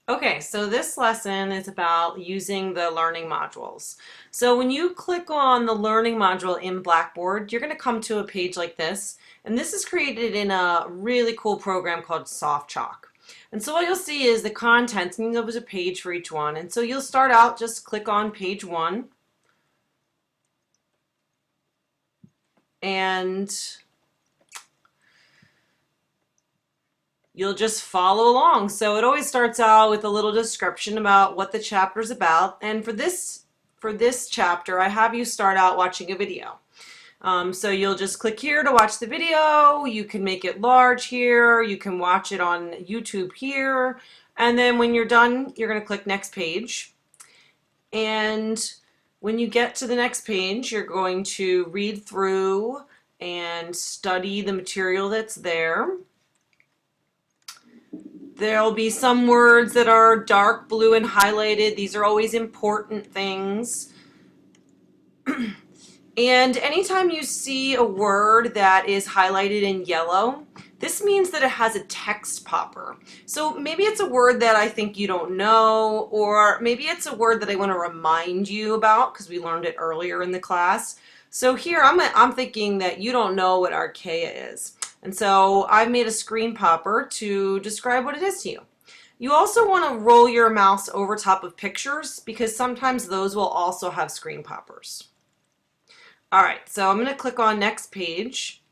Okay, so this lesson is about using the learning modules. So when you click on the learning module in Blackboard, you're going to come to a page like this, and this is created in a really cool program called softchalk. And so what you'll see is the contents, and there's a page for each one. And so you'll start out, just click on page 1, and you'll just follow along. So it always starts out with a little description about what the chapter is about. And for this chapter, I have you start out watching a video. So you'll just click here to watch the video. You can make it large here. You can watch it on YouTube here. And then when you're done, you're going to click next page. And when you get to the next page, you're going to read through and study the material that's there. There'll be some words that are dark blue and highlighted. These are always important things. And anytime you see a word that is highlighted in yellow, this means that it has a text popper. So maybe it's a word that I think you don't know, or maybe it's a word that I want to remind you about because we learned it earlier in the class. So here I'm thinking that you don't know what archaea is. And so I've made a screen popper to describe what it is to you. You also want to roll your mouse over top of pictures because sometimes those will also have screen poppers. All right, so I'm going to click on next page.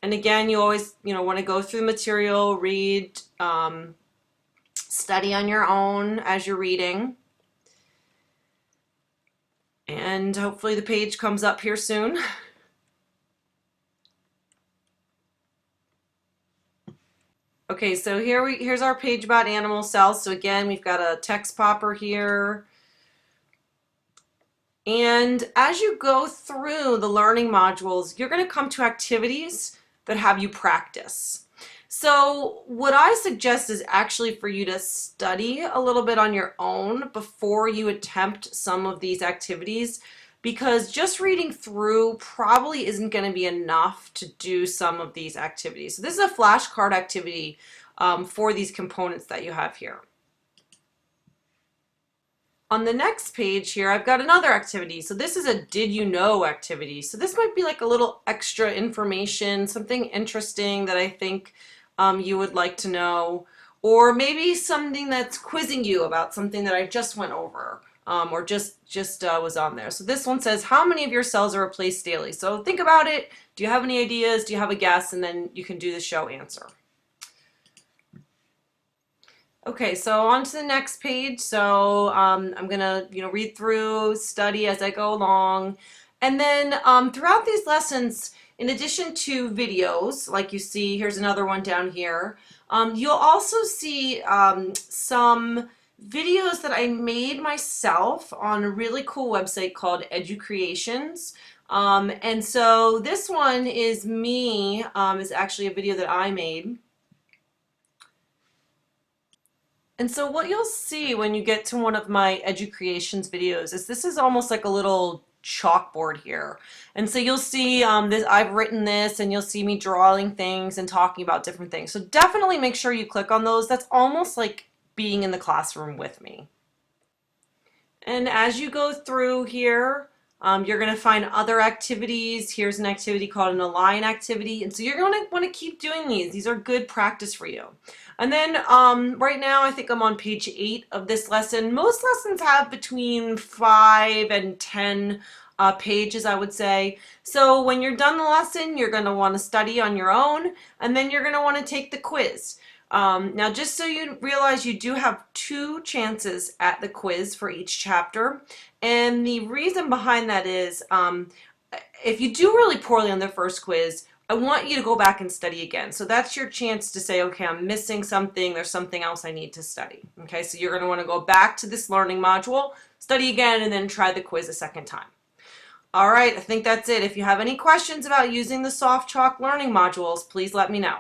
And again, you always want to go through the material, read, study on your own as you're reading. And hopefully the page comes up here soon. Okay, so here's our page about animal cells. So again, we've got a text popper here. And as you go through the learning modules, you're going to come to activities that have you practice. So what I suggest is actually for you to study a little bit on your own before you attempt some of these activities, because just reading through probably isn't going to be enough to do some of these activities. So this is a flashcard activity for these components that you have here. On the next page here, I've got another activity. So this is a did you know activity. So this might be like a little extra information, something interesting that I think you would like to know, or maybe something that's quizzing you about something that I just went over. Or just was on there. So this one says, how many of your cells are replaced daily? So think about it. Do you have any ideas? Do you have a guess? And then you can do the show answer. Okay, so on to the next page. So I'm gonna read through, study as I go along. And then throughout these lessons, in addition to videos, like you see, here's another one down here, you'll also see some videos that I made myself on a really cool website called EduCreations. And so this one is me, is actually a video that I made. And so what you'll see when you get to one of my EduCreations videos is this is almost like a little chalkboard here. And so you'll see I've written this, and you'll see me drawing things and talking about different things. So definitely make sure you click on those. That's almost like being in the classroom with me. And as you go through here, you're going to find other activities. Here's an activity called an align activity. And so you're going to want to keep doing these. These are good practice for you. And then right now, I think I'm on page 8 of this lesson. Most lessons have between 5 and 10 pages, I would say. So when you're done the lesson, you're going to want to study on your own, and then you're going to want to take the quiz. Now, just so you realize, you do have 2 chances at the quiz for each chapter. And the reason behind that is if you do really poorly on the first quiz, I want you to go back and study again. So that's your chance to say, okay, I'm missing something. There's something else I need to study. Okay, so you're going to want to go back to this learning module, study again, and then try the quiz a second time. All right, I think that's it. If you have any questions about using the soft chalk learning modules, please let me know.